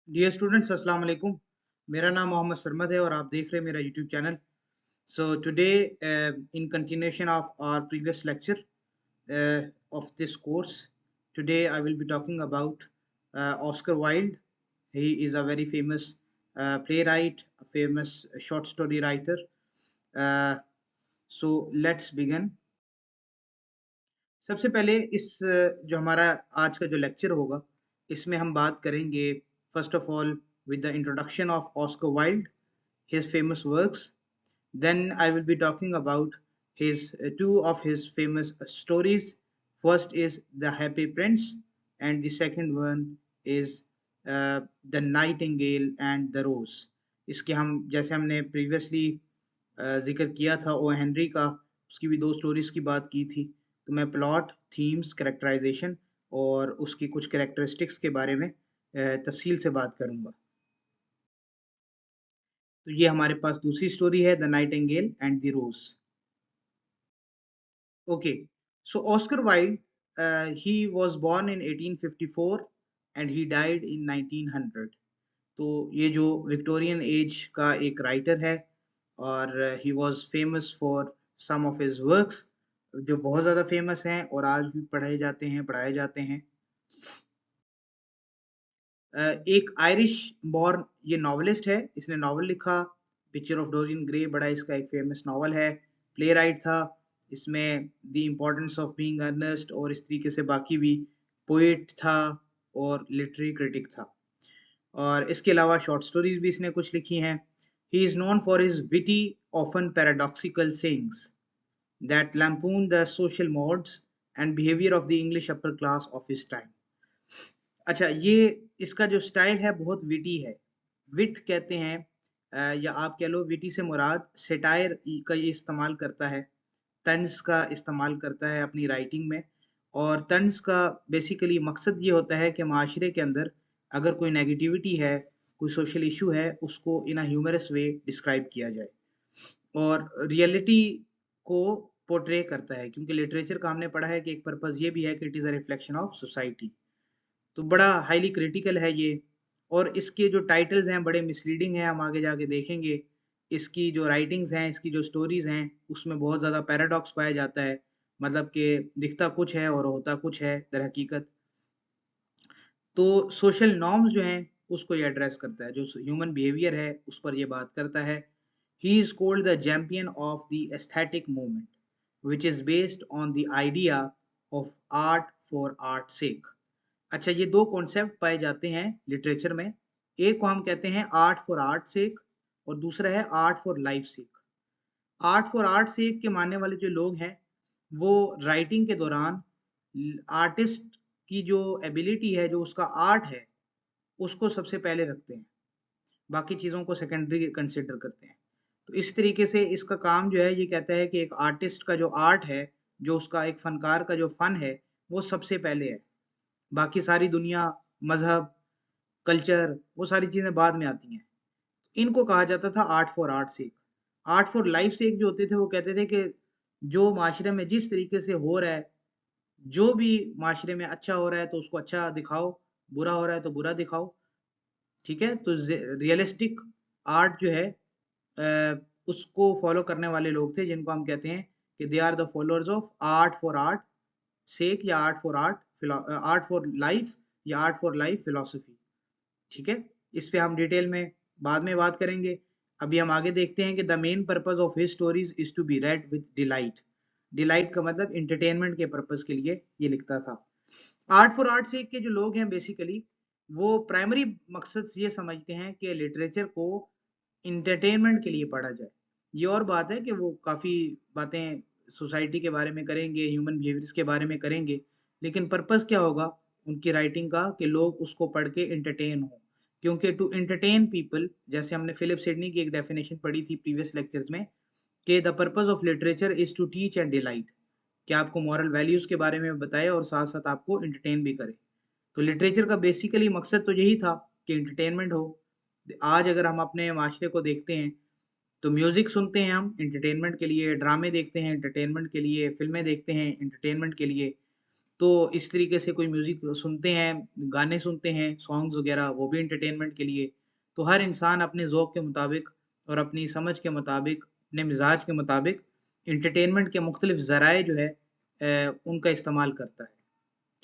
Dear students अस्सलाम वालेकुम। मेरा नाम मोहम्मद सरमद है और आप देख रहे हैं मेरा YouTube channel. So today in continuation of our previous lecture of this course, today I will be talking about Oscar Wilde. He is a very famous playwright, a famous short story writer. So let's begin. सबसे पहले जो हमारा आज का जो lecture होगा इसमें हम बात करेंगे first of all with the introduction of Oscar Wilde, his famous works. Then I will be talking about his two of his famous stories. First is The Happy Prince, and the second one is The Nightingale and the Rose. इसके हम जैसे हमने previously जिक्र किया था O Henry का, उसकी भी दो स्टोरीज की बात की थी। तो मैं प्लॉट, थीम्स, कैरेक्टराइजेशन और उसकी कुछ कैरेक्टरिस्टिक्स के बारे में तफसील से बात करूंगा। तो ये हमारे पास दूसरी स्टोरी है, the nightingale and the rose. Okay, so Oscar Wilde, he was born in 1854 and he died in 1900। तो ये जो विक्टोरियन एज का एक राइटर है और he was famous for some of his works जो बहुत ज़्यादा फेमस हैं और आज भी पढ़ाए जाते हैं। एक आयरिश बॉर्न ये नॉवलिस्ट है, इसने नॉवल लिखा, पिक्चर ऑफ डोरियन ग्रे बड़ा इसका एक फेमस नॉवल है। प्ले राइट था, इसमें the importance of being Earnest और इस तरीके से बाकी भी, पोएट था और लिटरेरी क्रिटिक था। और इसके अलावा शॉर्ट स्टोरीज भी इसने कुछ लिखी हैं। He is known for his witty often paradoxical sayings that lampoon the social modes and behaviour of the English upper class of his time. अच्छा, ये इसका जो स्टाइल है बहुत विटी है। विट कहते हैं या आप कह लो विटी से मुराद सेटायर का ये इस्तेमाल करता है, तंज का इस्तेमाल करता है अपनी राइटिंग में। और तंज का बेसिकली मकसद ये होता है कि माशरे के अंदर अगर कोई नेगेटिविटी है, कोई सोशल इशू है, उसको इन अ ह्यूमरस वे डिस्क्राइब किया जाए और रियलिटी को पोर्ट्रे करता है, क्योंकि लिटरेचर का हमने पढ़ा है कि एक पर्पस ये भी है कि it is a reflection of society. तो बड़ा हाईली क्रिटिकल है ये। और इसके जो टाइटल्स हैं बड़े मिसलीडिंग हैं, हम आगे जाके देखेंगे। इसकी जो राइटिंग्स हैं, इसकी जो स्टोरीज हैं, उसमें बहुत ज़्यादा पैराडॉक्स पाया जाता है, मतलब कि दिखता कुछ है और होता कुछ है दर हकीकत। तो सोशल नॉर्म्स जो हैं उसको ये एड्रेस करता है, जो ह्यूमन बिहेवियर है उस पर ये बात करता है। He is called the champion of the aesthetic movement which is based on the idea of art for art sake. अच्छा, ये दो कॉन्सेप्ट पाए जाते हैं लिटरेचर में। एक को हम कहते हैं आर्ट फॉर आर्ट सेक और दूसरा है art for life sake. Art for art sake के मानने वाले जो लोग हैं वो राइटिंग के दौरान आर्टिस्ट की जो एबिलिटी है, जो उसका आर्ट है, उसको सबसे पहले रखते हैं, बाकी चीज़ों को सेकेंडरी कंसिडर करते हैं। तो इस तरीके से इसका काम जो है ये कहता है कि एक आर्टिस्ट का जो आर्ट है, जो उसका एक फनकार का जो फन है, वो सबसे पहले है। बाकी सारी दुनिया, मजहब, कल्चर, वो सारी चीजें बाद में आती हैं। इनको कहा जाता था art for art sake. Art for life sake जो होते थे वो कहते थे कि जो माशरे में जिस तरीके से हो रहा है, जो भी माशरे में अच्छा हो रहा है तो उसको अच्छा दिखाओ, बुरा हो रहा है तो बुरा दिखाओ। ठीक है, तो रियलिस्टिक आर्ट जो है उसको फॉलो करने वाले लोग थे, जिनको हम कहते हैं कि they are the followers of art for art sake या आर्ट फॉर लाइफ या आर्ट फॉर लाइफ फिलोसफी। ठीक है, इस पे हम डिटेल में बाद में बात करेंगे। अभी हम आगे देखते हैं कि the main purpose of his stories is to be read with delight. Delight का मतलब इंटरटेनमेंट के पर्पस के लिए ये लिखता था। आर्ट फॉर आर्ट से के जो लोग हैं बेसिकली वो प्राइमरी मकसद ये समझते हैं कि लिटरेचर को इंटरटेनमेंट के लिए पढ़ा जाए। ये और बात है कि वो काफ़ी बातें सोसाइटी के बारे में करेंगे, ह्यूमन बिहेवियर्स के बारे में करेंगे, लेकिन पर्पस क्या होगा उनकी राइटिंग का कि लोग उसको पढ़ के इंटरटेन हो। क्योंकि टू एंटरटेन पीपल, जैसे हमने फिलिप सिडनी की एक डेफिनेशन पढ़ी थी प्रीवियस लेक्चर्स में, कि the purpose of literature is to teach and delight, कि आपको मॉरल वैल्यूज के बारे में बताए और साथ साथ आपको इंटरटेन भी करे। तो लिटरेचर का बेसिकली मकसद तो यही था कि इंटरटेनमेंट हो। आज अगर हम अपने माशरे को देखते हैं तो म्यूजिक सुनते हैं हम इंटरटेनमेंट के लिए, ड्रामे देखते हैं इंटरटेनमेंट के लिए, फिल्में देखते हैं इंटरटेनमेंट के लिए। तो इस तरीके से कोई म्यूजिक सुनते हैं, गाने सुनते हैं, सॉन्ग्स वगैरह, वो भी एंटरटेनमेंट के लिए। तो हर इंसान अपने ज़ौक़ के मुताबिक और अपनी समझ के मुताबिक, अपने मिज़ाज के मुताबिक एंटरटेनमेंट के मुख्तलिफ ज़राए जो है उनका इस्तेमाल करता है,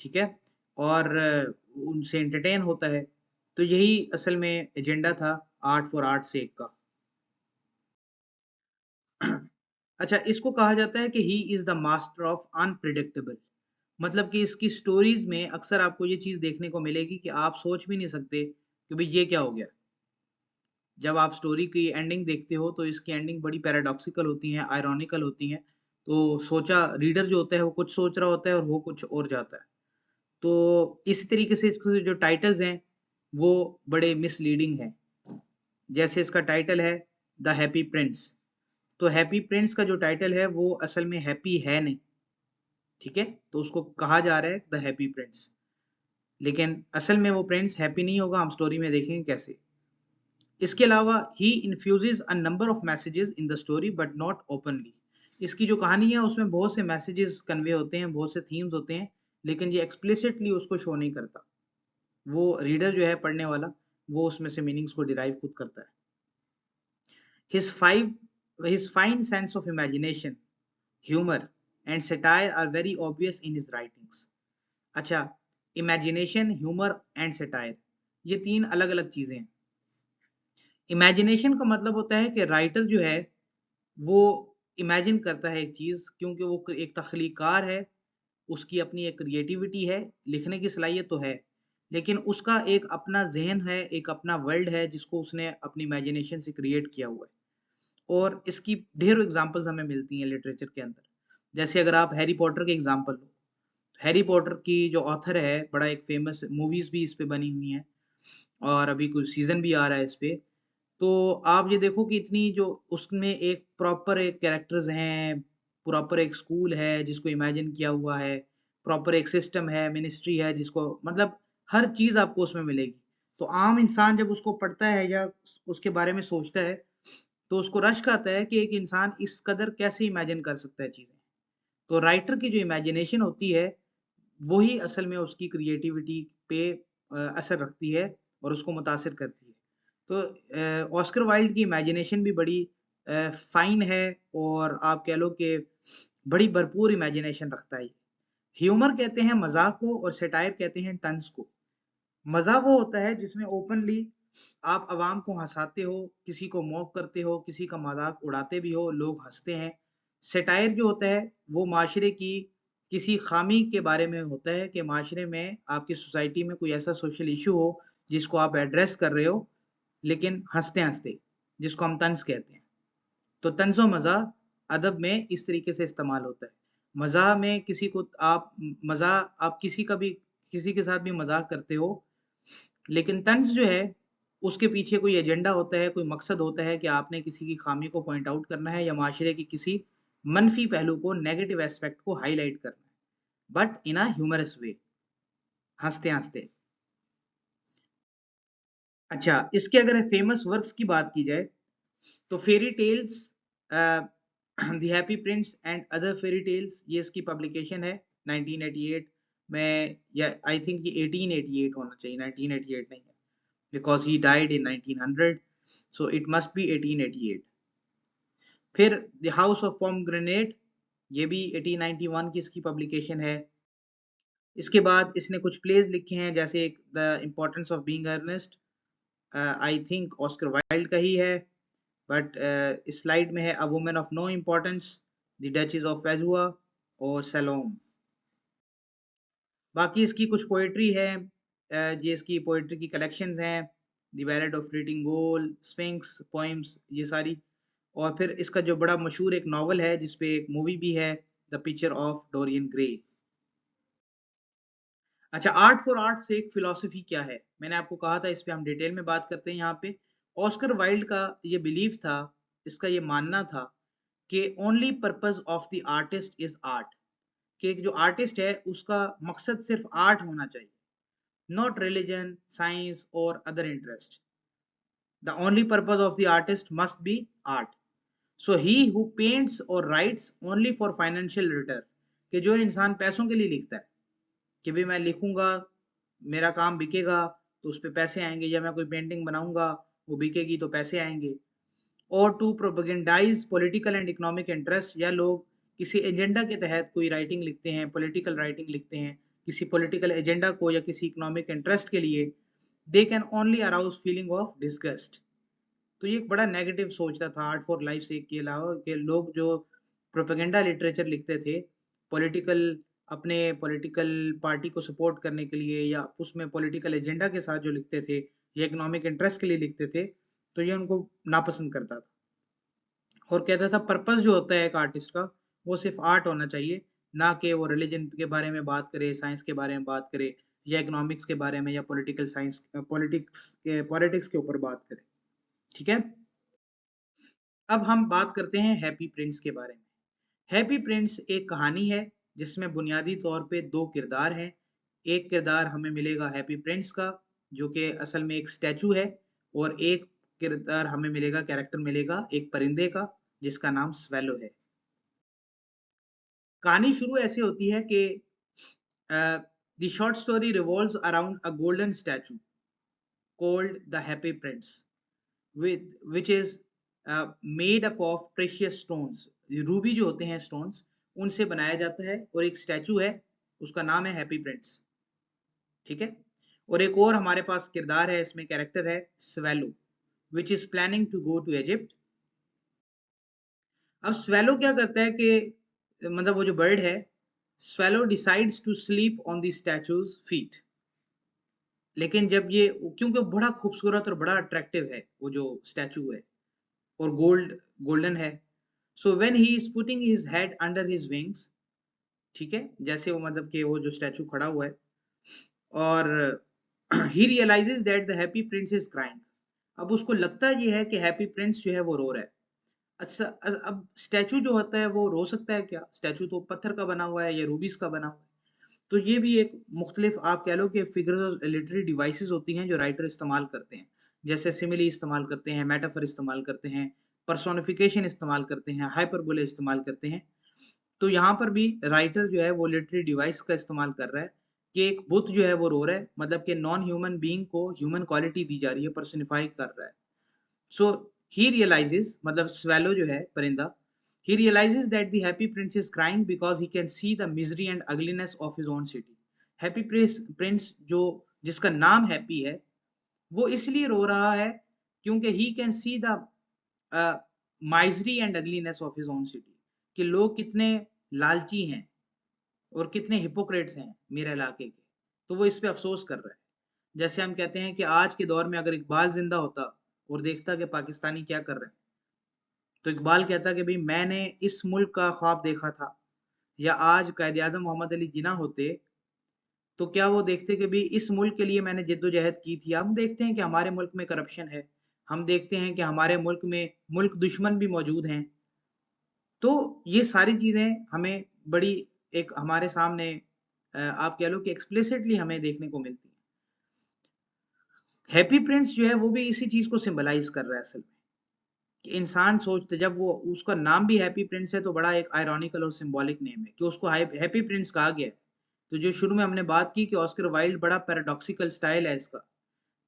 ठीक है? और उनसे एंटरटेन होता है। तो यही असल में एजेंडा था आर्ट फॉर आर्ट सेक का। अच्छा, इसको कहा जाता है कि he is the master of unpredictable. मतलब कि इसकी स्टोरीज़ में अक्सर आपको ये चीज़ देखने को मिलेगी कि आप सोच भी नहीं सकते कि भई ये क्या हो गया? जब आप स्टोरी की एंडिंग देखते हो तो इसकी एंडिंग बड़ी पैराडॉक्सिकल होती हैं, आयरॉनिकल होती हैं। तो सोचा रीडर जो होता है वो कुछ सोच रहा होता है और हो कुछ और जाता है। तो इसी तरीके से इसके जो टाइटल्स हैं, वो बड़े मिसलीडिंग हैं। जैसे इसका टाइटल है द हैप्पी प्रिंस। तो हैप्पी प्रिंस का जो टाइटल है वो असल में हैप्पी है नहीं, ठीक है? तो उसको कहा जा रहा है द हैप्पी प्रिंस। लेकिन असल में वो प्रिंस हैप्पी नहीं होगा, हम स्टोरी में देखेंगे कैसे। इसके अलावा he infuses a number of messages in the story but not openly. इसकी जो कहानी है उसमें बहुत से मैसेजेस कन्वे होते हैं, बहुत से थीम्स होते हैं, लेकिन ये एक्सप्लिसिटली उसको शो नहीं करता। वो रीडर जो है पढ़ने वाला, वो उसमें से मीनिंग्स को डिराइव खुद करता है। His five his fine sense of imagination, humor and satire are very obvious in his writings. अच्छा, इमेजिनेशन, ह्यूमर एंड सटायर, ये तीन अलग अलग चीजें हैं। इमेजिनेशन का मतलब होता है कि राइटर जो है वो इमेजिन करता है एक चीज, क्योंकि वो एक तख्लीकार है, उसकी अपनी एक क्रिएटिविटी है, लिखने की सलाहियत तो है, लेकिन उसका एक अपना जहन है, एक अपना वर्ल्ड है जिसको उसने अपनी इमेजिनेशन से क्रिएट किया हुआ है। और इसकी ढेरों एग्जांपल्स हमें मिलती हैं लिटरेचर के अंदर। जैसे अगर आप हैरी पॉटर के एग्जांपल लो, हैरी पॉटर की जो ऑथर है, बड़ा एक फेमस मूवीज भी इस पे बनी हुई हैं और अभी कुछ सीजन भी आ रहा है इस पे। तो आप ये देखो कि इतनी जो उसमें एक प्रॉपर एक कैरेक्टर्स हैं, प्रॉपर एक स्कूल है जिसको इमेजिन किया हुआ है, प्रॉपर एक सिस्टम है, मिनिस्ट्री है जिसको मतलब हर चीज आपको उसमें मिलेगी। तो आम इंसान जब उसको पढ़ता है या उसके बारे में सोचता है तो उसको रश्क आता है कि एक इंसान इस कदर कैसे इमेजिन कर सकता है चीजें। तो राइटर की जो इमेजिनेशन होती है वही असल में उसकी क्रिएटिविटी पे असर रखती है और उसको मुतासिर करती है। तो ऑस्कर वाइल्ड की इमेजिनेशन भी बड़ी फाइन है और आप कह लो कि बड़ी भरपूर इमेजिनेशन रखता है। ह्यूमर कहते हैं मजाक को और सटायर कहते हैं तंज को। मजा वो होता है जिसमें ओपनली आप अवाम को हंसाते हो, किसी को मॉक करते हो, किसी का मजाक उड़ाते भी हो, लोग हंसते हैं। सेटायर जो होता है वो माशरे की किसी खामी के बारे में होता है कि माशरे में आपकी सोसाइटी में कोई ऐसा सोशल इशू हो जिसको आप एड्रेस कर रहे हो, लेकिन हंसते हंसते, जिसको हम तंज कहते हैं। तो तंज़ो मज़ा अदब में इस तरीके से इस्तेमाल होता है। मज़ाह में किसी को आप मज़ाह आप किसी का भी किसी के साथ भी मज़ाक करते हो, लेकिन तंज़ जो है उसके पीछे कोई एजेंडा होता है, कोई मकसद होता है कि आपने किसी की खामी को पॉइंट आउट करना है या माशरे के किसी मनफी पहलू को, नेगेटिव एस्पेक्ट को हाइलाइट करना है, but in a humorous way, हँसते-हँसते। अच्छा, इसके अगर फेमस वर्क्स की बात की जाए तो fairy tales, the happy prince and other fairy tales, ये इसकी पब्लिकेशन है 1988 में, या आई थिंक ये 1888 होना चाहिए, 1988 नहीं है, because he died in 1900, so it must be 1888। फिर द हाउस ऑफ पोमग्रेनेट, ये भी 1891 की इसकी पब्लिकेशन है। इसके बाद इसने कुछ प्लेज लिखे हैं, जैसे एक the importance of being Earnest, I think Oscar Wilde का ही है, बट इस स्लाइड में है a woman of no importance, the duchess of Padua और सैलोम। बाकी इसकी कुछ पोएट्री है, ये इसकी पोएट्री की कलेक्शंस हैं, the ballad of reading goal, sphinx poems, ये सारी। और फिर इसका जो बड़ा मशहूर एक नॉवल है जिसपे एक मूवी भी है, the picture of Dorian Gray. अच्छा, आर्ट फॉर आर्ट से एक फिलॉसफी क्या है, मैंने आपको कहा था इस पे हम डिटेल में बात करते हैं यहाँ पे। ऑस्कर वाइल्ड का ये बिलीफ था, इसका ये मानना था कि only purpose of the artist is art, कि एक जो आर्टिस्ट है उसका मकसद सिर्फ आर्ट होना चाहिए, नॉट रिलीजन, साइंस और other interest. The only purpose of the artist must be art. So he who paints और writes only for financial return, कि जो इंसान पैसों के लिए लिखता है, कि भी मैं लिखूंगा, मेरा काम बिकेगा तो उस पे पैसे आएंगे, या मैं कोई पेंटिंग बनाऊंगा वो बिकेगी तो पैसे आएंगे। और to propagandize political and economic interest, या लोग किसी एजेंडा के तहत कोई राइटिंग लिखते हैं, पॉलिटिकल राइटिंग लिखते हैं किसी पॉलिटिकल एजेंडा को या किसी इकोनॉमिक इंटरेस्ट के लिए, they can only arouse feeling of disgust. तो ये एक बड़ा नेगेटिव सोचता था आर्ट फॉर लाइफ से के अलावा, कि लोग जो प्रोपेगेंडा लिटरेचर लिखते थे पॉलिटिकल, अपने पॉलिटिकल पार्टी को सपोर्ट करने के लिए या उसमें पॉलिटिकल एजेंडा के साथ जो लिखते थे या इकोनॉमिक इंटरेस्ट के लिए लिखते थे, तो ये उनको नापसंद करता था और कहता था पर्पस जो होता है एक आर्टिस्ट का वो सिर्फ आर्ट होना चाहिए, ना कि वो रिलीजन के बारे में बात करे, साइंस के बारे में बात करे, या इकोनॉमिक्स के बारे में, या पॉलिटिकल साइंस पॉलिटिक्स के ऊपर बात करे। ठीक है, अब हम बात करते हैं हैप्पी प्रिंस के बारे में। हैप्पी प्रिंस एक कहानी है जिसमें बुनियादी तौर पे दो किरदार हैं। एक किरदार हमें मिलेगा हैप्पी प्रिंस का, जो कि असल में एक स्टैचू है, और एक किरदार हमें मिलेगा, कैरेक्टर मिलेगा एक परिंदे का जिसका नाम स्वेलो है। कहानी शुरू ऐसे होती है कि the short story revolves around a golden statue called the happy Prince with which is made up of precious stones। Ruby जो होते हैं स्टोन्स, उनसे बनाया जाता है, और एक स्टैचू है उसका नाम है हैप्पी प्रिंस। ठीक है, और एक और हमारे पास किरदार है, इसमें कैरेक्टर है swallow, which is planning to go to Egypt. अब स्वेलो क्या करता है कि, मतलब वो जो बर्ड है, swallow decides to sleep on the statue's feet. लेकिन जब ये, क्योंकि बड़ा खूबसूरत और बड़ा अट्रैक्टिव है वो जो स्टैचू है, और गोल्डन है, so when he is putting his head under his wings, ठीक है, जैसे वो मतलब कि वो जो स्टैचू खड़ा हुआ है, और he realizes that the happy Prince is crying. अब उसको लगता ये है कि हैप्पी प्रिंस जो है वो रो रहा है। अच्छा, अब स्टैचू जो होता है वो रो सकता है क्या? स्टैचू तो पत्थर का बना हुआ है या रूबीज का बना हुआ है। तो ये भी एक मुख्तलिफ, आप कह लो कि फिगर लिटरेरी डिवाइसेस होती हैं जो राइटर इस्तेमाल करते हैं, जैसे सिमिली इस्तेमाल करते हैं, मेटाफर इस्तेमाल करते हैं, पर्सोनिफिकेशन इस्तेमाल करते हैं, हाइपरबोले इस्तेमाल करते हैं। तो यहाँ पर भी राइटर जो है वो लिटरेरी डिवाइस का इस्तेमाल कर रहा है कि एक बुत जो है वो रो रहा है, मतलब कि नॉन ह्यूमन बीइंग को ह्यूमन क्वालिटी दी जा रही है, पर्सोनिफाई कर रहा है। सो ही रियलाइजेस, मतलब स्वेलो जो है परिंदा, he realizes that the happy prince is crying because he can see the misery and ugliness of his own city। Happy Prince जो, जिसका नाम हैप्पी है, वो इसलिए रो रहा है क्योंकि he can see the misery and ugliness of his own city, कि लोग कितने लालची हैं और कितने हिपोक्रेट्स हैं मेरे इलाके के, तो वो इस पे अफसोस कर रहा है। जैसे हम कहते हैं कि आज के दौर में अगर इकबाल जिंदा होता और देखता कि पाकिस्तानी क्या कर रहे हैं, तो इकबाल कहता कि भाई मैंने इस मुल्क का ख्वाब देखा था। या आज कायद आजम मोहम्मद अली जिना होते, तो क्या वो देखते कि भाई इस मुल्क के लिए मैंने जिद्दोजहद की थी। हम देखते हैं कि हमारे मुल्क में करप्शन है, हम देखते हैं कि हमारे मुल्क में मुल्क दुश्मन भी मौजूद हैं। तो ये सारी चीजें हमें बड़ी, एक हमारे सामने आप कह लो कि एक्सप्लिसिटली हमें देखने को मिलती है। हैप्पी प्रिंस जो है वो भी इसी चीज को सिंबलाइज कर रहा है असल में, कि इंसान सोचते, जब वो, उसका नाम भी हैप्पी प्रिंस है तो बड़ा एक आयरॉनिकल और सिंबॉलिक नेम है कि उसको हैप्पी प्रिंस कहा गया है। तो जो शुरू में हमने बात की कि ऑस्कर वाइल्ड बड़ा पैराडॉक्सिकल स्टाइल है इसका,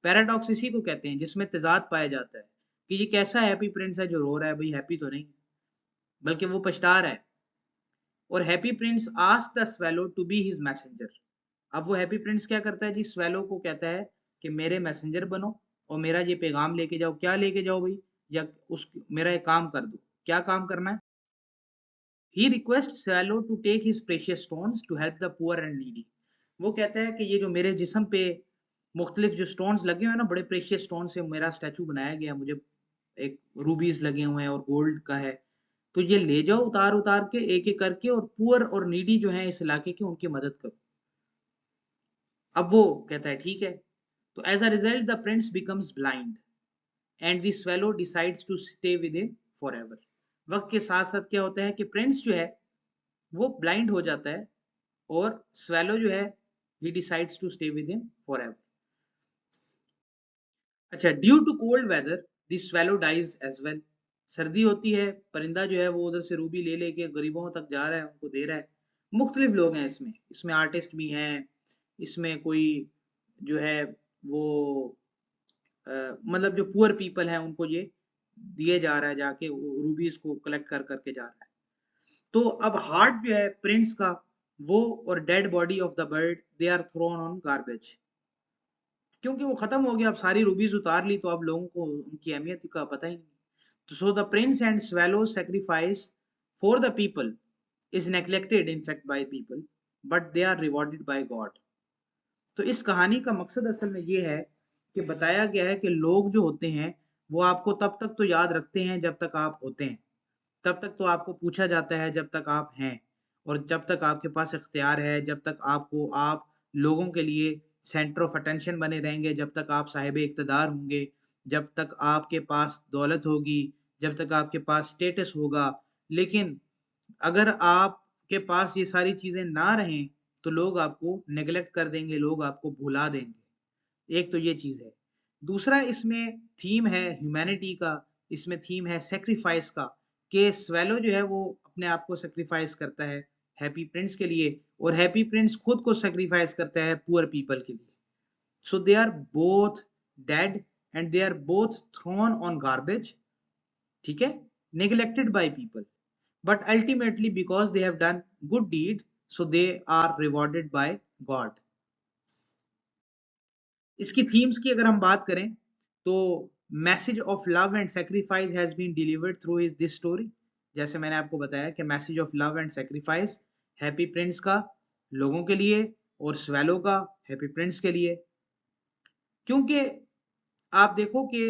पैराडॉक्स इसी को कहते हैं जिसमें तेजाद पाया जाता है कि ये कैसा हैप्पी प्रिंस है जो रो रहा है, भाई हैप्पी तो नहीं, बल्कि वो पछता रहा है। और happy prince ask the swallow to be his messenger. अब वो हैप्पी प्रिंस क्या करता है जी, स्वेलो को कहता है कि मेरे मैसेंजर बनो और मेरा ये पैगाम लेके जाओ। क्या लेके जाओ भाई, या उस मेरा एक काम कर दो। क्या काम करना है? He request swallow to take his precious stones to help the poor and needy. वो कहता है कि ये जो मेरे जिस्म पे मुख्तलिफ जो स्टोन्स लगे हुए हैं ना, बड़े प्रेशियस स्टोन से मेरा स्टैचू बनाया गया, मुझे एक रूबीज लगे हुए हैं और गोल्ड का है, तो ये ले जाओ उतार उतार के एक एक करके, और पुअर और नीडी जो है इस इलाके की उनकी मदद करो। अब वो कहता है ठीक है। तो as a result the prince becomes blind and the swallow decides to stay with him forever. वक्त के साथ साथ क्या होता है कि प्रिंस जो है वो ब्लाइंड हो जाता है, और स्वेलो जो है he decides to stay with him forever. अच्छा, due to cold weather the swallow dies as well. सर्दी होती है, परिंदा जो है वो उधर से रूबी ले लेके गरीबों तक जा रहा है, उनको दे रहा है। मुख्तलिफ लोग हैं इसमें, इसमें आर्टिस्ट भी हैं, इसमें कोई जो है वो मतलब जो पुअर पीपल हैं उनको ये दिए जा रहा है, जाके रूबीज को कलेक्ट कर करके जा रहा है। तो अब हार्ट जो है प्रिंस का, वो और dead body of the bird they are thrown on garbage, क्योंकि वो खत्म हो गया, अब सारी रूबीज उतार ली तो अब लोगों को उनकी अहमियत का पता ही नहीं। तो so the prince and swallow sacrifice for the people is neglected in fact by people, but they are rewarded by God. तो इस कहानी का मकसद असल में ये है कि बताया गया है कि लोग जो होते हैं वो आपको तब तक तो याद रखते हैं जब तक आप होते हैं, तब तक तो आपको पूछा जाता है जब तक आप हैं, और जब तक आपके पास इख्तियार है, जब तक आप लोगों के लिए सेंटर ऑफ अटेंशन बने रहेंगे, जब तक आप साहिब इक़्तिदार होंगे, जब तक आपके पास दौलत होगी, जब तक आपके पास स्टेटस होगा। लेकिन अगर आपके पास ये सारी चीजें ना रहें तो लोग आपको नेग्लेक्ट कर देंगे, लोग आपको भुला देंगे। एक तो ये चीज है। दूसरा इसमें थीम है ह्यूमैनिटी का, इसमें थीम है सेक्रीफाइस का, कि स्वेलो जो है वो अपने आप को सेक्रीफाइस करता है हैप्पी प्रिंस के लिए, और हैप्पी प्रिंस खुद को सेक्रीफाइस करता है पुअर पीपल के लिए। So they are both dead and they are both thrown on garbage, ठीक है, neglected by people, but ultimately because they have done good deed, so they are rewarded by God. इसकी themes की अगर हम बात करें तो message of love and sacrifice has been delivered through this story. जैसे मैंने आपको बताया कि message of love and sacrifice happy prince का लोगों के लिए और स्वेलो का हैप्पी प्रिंस के लिए। क्योंकि आप देखो कि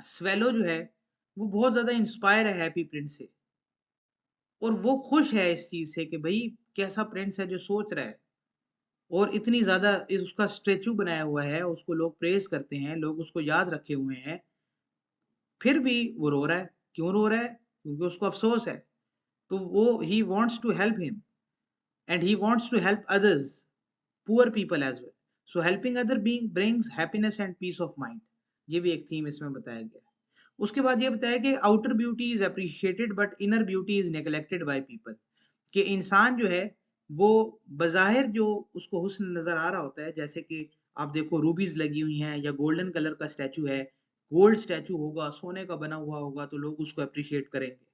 स्वेलो जो है वो बहुत ज्यादा इंस्पायर है हैप्पी प्रिंस से, और वो खुश है इस चीज से कि भाई कैसा प्रिंस है जो सोच रहा है, और इतनी ज्यादा उसका स्टेचू बनाया हुआ है, उसको लोग प्रेज करते हैं, लोग उसको याद रखे हुए हैं, फिर भी वो रो रहा है। क्यों रो रहा है? क्योंकि उसको अफसोस है। तो वो he wants to help him and he wants to help others, poor people as well. So helping other being brings happiness and peace of mind. ये भी एक थीम इसमें बताया गया है। उसके बाद ये बताया कि outer beauty is appreciated but inner beauty is neglected by people, कि इंसान जो है वो बज़ाहिर जो उसको हुस्न नजर आ रहा होता है, जैसे कि आप देखो रूबीज लगी हुई हैं या गोल्डन कलर का स्टैचू है, गोल्ड स्टैचू होगा, सोने का बना हुआ होगा, तो लोग उसको अप्रिशिएट करेंगे।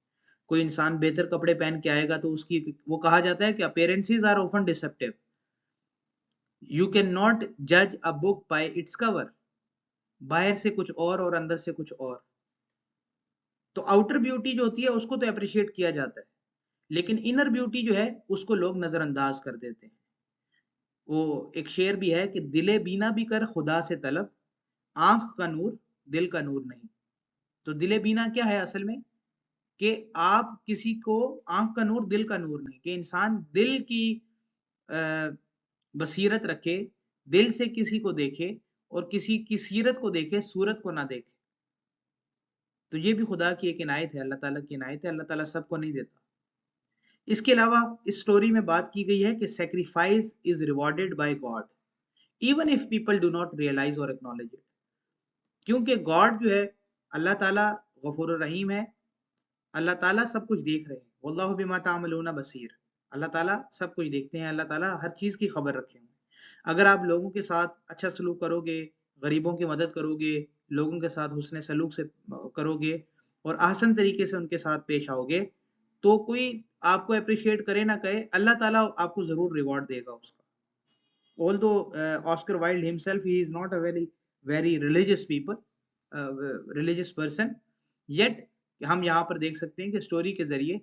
कोई इंसान बेहतर कपड़े पहन के आएगा तो उसकी, वो कहा जाता है कि appearances are often deceptive, you can not जज a book by its cover. बाहर से कुछ और अंदर से कुछ और। तो आउटर ब्यूटी जो होती है उसको तो अप्रिशिएट किया जाता है, लेकिन इनर ब्यूटी जो है उसको लोग नजरअंदाज कर देते हैं। वो एक शेर भी है कि दिले बीना भी कर खुदा से तलब, आंख का नूर दिल का नूर नहीं। तो दिले बीना क्या है असल में? कि आप किसी को, आंख का नूर दिल का नूर नहीं, कि इंसान दिल की बसीरत रखे, दिल से किसी को देखे, और किसी की सीरत को देखे, सूरत को ना देखे। तो ये भी खुदा की एक इनायत है, अल्लाह ताला की इनायत है, अल्लाह ताला सबको नहीं देता। इसके अलावा इस स्टोरी में बात की गई है कि sacrifice is rewarded by God even if people do not realise और एक्नॉलेज इट। क्योंकि गॉड जो है, अल्लाह ताला गफूर रहीम है, अल्लाह ताला सब कुछ देख रहे हैं, वल्लाहु बिमा तामलूना बसीर। अल्लाह ताला सब कुछ देखते हैं, अल्लाह ताला हर चीज की खबर रखे हैं। अगर आप लोगों के साथ अच्छा सलूक करोगे, गरीबों की मदद करोगे, लोगों के साथ हुस्न सलूक से करोगे और आसान तरीके से उनके साथ पेश आओगे, तो कोई आपको अप्रिशिएट करे ना करे, अल्लाह ताला आपको जरूर रिवॉर्ड देगा उसका। Although Oscar Wilde himself, he is not a very religious religious person, yet हम यहाँ पर देख सकते हैं कि स्टोरी के जरिए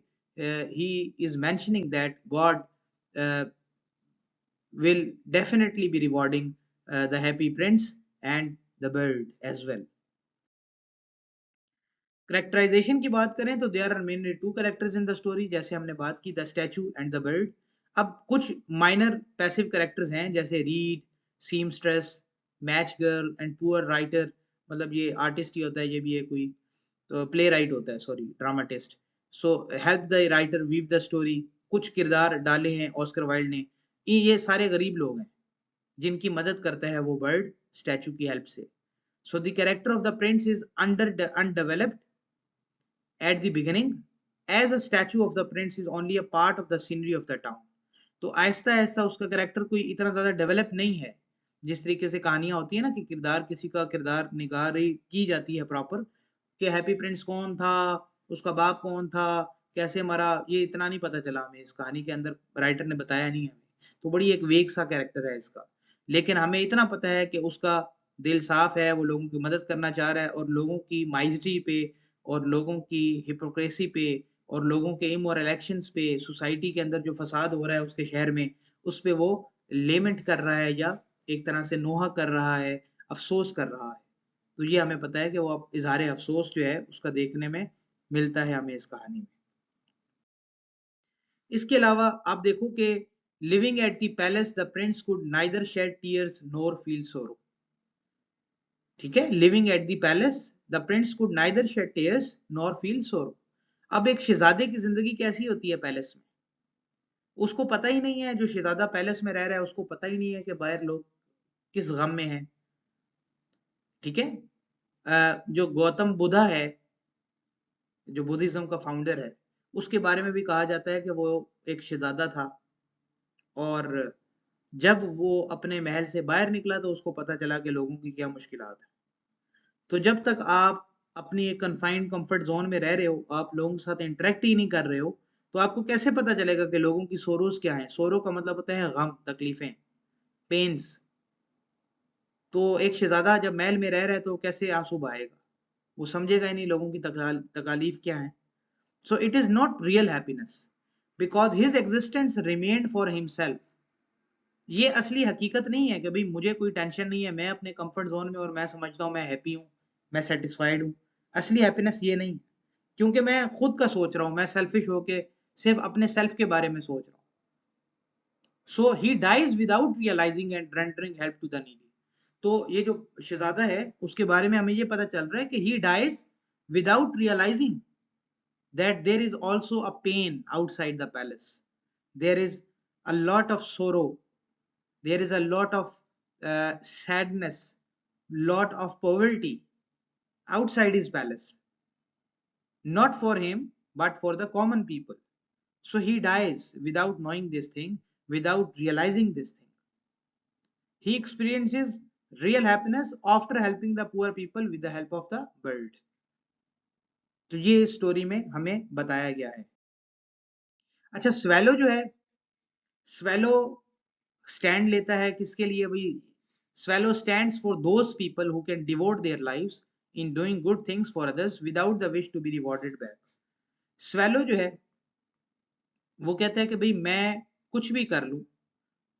he is mentioning that God will definitely be rewarding the happy prince and the bird as well. Characterisation की बात करें तो there are mainly two characters in the story, जैसे हमने बात की the statue and the bird. अब कुछ माइनर पैसिव कैरेक्टर्स हैं, जैसे reed, seamstress, match girl and poor writer, मतलब ये आर्टिस्ट ही होता है, ये भी है कोई, तो प्ले राइट होता है, sorry dramatist. So help the writer weave the story, कुछ किरदार डाले हैं ऑस्कर वाइल्ड ने। ये सारे गरीब लोग हैं जिनकी मदद करता है वो बर्ड स्टैचू की हेल्प से। So the character of the Prince is undeveloped at the beginning, as a statue of the prince is only a part of the scenery of the town. तो आहिस्ता आहिस्ता उसका कैरेक्टर कोई इतना ज्यादा develop नहीं है। जिस तरीके से कहानियां होती है ना कि किरदार, किसी का किरदार निगारी की जाती है प्रॉपर, कि हैप्पी प्रिंस कौन था, उसका बाप कौन था, कैसे मरा, ये इतना नहीं पता चला हमें, इस कहानी के अंदर राइटर ने बताया नहीं हमें। तो बड़ी एक वेग सा कैरेक्टर है इसका। लेकिन हमें इतना पता है कि उसका दिल साफ है, वो लोगों की मदद करना चाह रहा है, और लोगों की माइजरी पे और लोगों की हिपोक्रेसी पे और लोगों के इमोरल एक्शंस पे, सोसाइटी के अंदर जो फसाद हो रहा है उसके शहर में, उस पे वो लेमेंट कर रहा है, या एक तरह से नोहा कर रहा है, अफसोस कर रहा है। तो ये हमें पता है कि वो अब इजहार अफसोस जो है उसका देखने में मिलता है हमें इस कहानी में। इसके अलावा आप देखो कि living at the palace the prince could neither shed tears nor feel sorrow. ठीक है, living at the palace the prince could neither shed tears nor feel sorrow. अब एक शहजादे की जिंदगी कैसी होती है पैलेस में, उसको पता ही नहीं है, जो शहजादा पैलेस में रह रहा है उसको पता ही नहीं है कि बाहर लोग किस गम में हैं। ठीक है, जो गौतम बुद्धा है, जो बुद्धिज्म का फाउंडर है, उसके बारे में भी कहा जाता है कि वो एक शहजादा था, और जब वो अपने महल से बाहर निकला तो उसको पता चला कि लोगों की क्या मुश्किलात है। तो जब तक आप अपनी एक कन्फाइंड कंफर्ट जोन में रह रहे हो, आप लोगों के साथ इंटरेक्ट ही नहीं कर रहे हो, तो आपको कैसे पता चलेगा कि लोगों की सोरोज क्या है। सोरो का मतलब होता है गम, तकलीफें, पेन्स। तो एक शहजादा जब महल में रह रहा है तो कैसे आंसू बहाएगा, वो समझेगा ही नहीं लोगों की तकालीफ क्या है। So it is not real happiness because his existence remained for himself. ये असली हकीकत नहीं है कि भाई मुझे कोई टेंशन नहीं है, मैं अपने कंफर्ट जोन में और मैं समझता हूँ मैं हैप्पी हूँ, मैं सेटिस्फाइड हूँ। असली हैप्पीनेस ये नहीं, क्योंकि मैं खुद का सोच रहा हूँ, मैं सेल्फिश होके सिर्फ अपने सेल्फ के बारे में सोच रहा हूँ। So he dies without realizing and rendering help to the needy. तो ये जो शहजादा है उसके बारे में हमें ये पता चल रहा है कि he dies without realising that there is also a pain outside the palace. There is a lot of sorrow. There is a lot of sadness, lot of poverty outside his palace. Not for him, but for the common people. So he dies without knowing this thing, without realizing this thing. He experiences real happiness after helping the poor people with the help of the world. तो ये story में हमें बताया गया है। अच्छा, swallow जो है, स्वेलो स्टैंड लेता है किसके लिए भाई? Swallow stands for those people who can devote their lives in doing good things for others without the wish to be rewarded back. Swallow जो है वो कहता है कि भाई मैं कुछ भी कर लूं,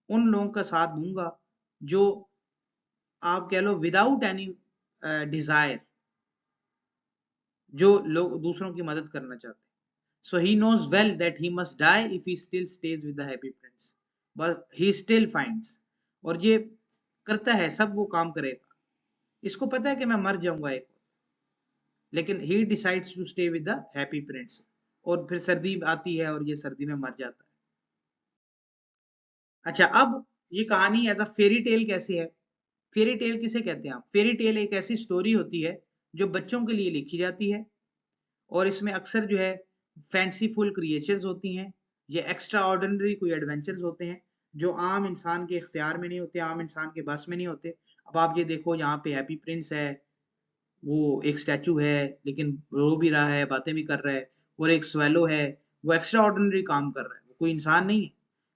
उन लोगों का साथ दूंगा जो, आप कह लो, विदाउट एनी डिजायर, जो लोग दूसरों की मदद करना चाहते हैं। So he knows well that he must die if he still stays with the happy Prince, but he still finds, और ये करता है, सब वो काम करेगा, इसको पता है कि मैं मर जाऊंगा एक, लेकिन he decides to stay with the happy prince. और फिर सर्दी आती है और ये सर्दी में मर जाता है। अच्छा, अब ये कहानी एज अ फेरी टेल कैसे है? फेरी टेल किसे कहते हैं आप? फेरी टेल एक ऐसी स्टोरी होती है जो बच्चों के लिए लिखी जाती है, और इसमें अक्सर जो है फैंसीफुल क्रिएचर्स होती हैं, ये एक्स्ट्रा ऑर्डिनरी कोई एडवेंचर्स होते हैं जो आम इंसान के इख्तियार में नहीं होते, आम इंसान के बस में नहीं होते। अब आप ये देखो, यहाँ पे हैप्पी प्रिंस है, वो एक स्टैचू है लेकिन रो भी रहा है, बातें भी कर रहा है, और एक स्वेलो है, वो एक्स्ट्रा ऑर्डिनरी काम कर रहा है, वो कोई इंसान नहीं है,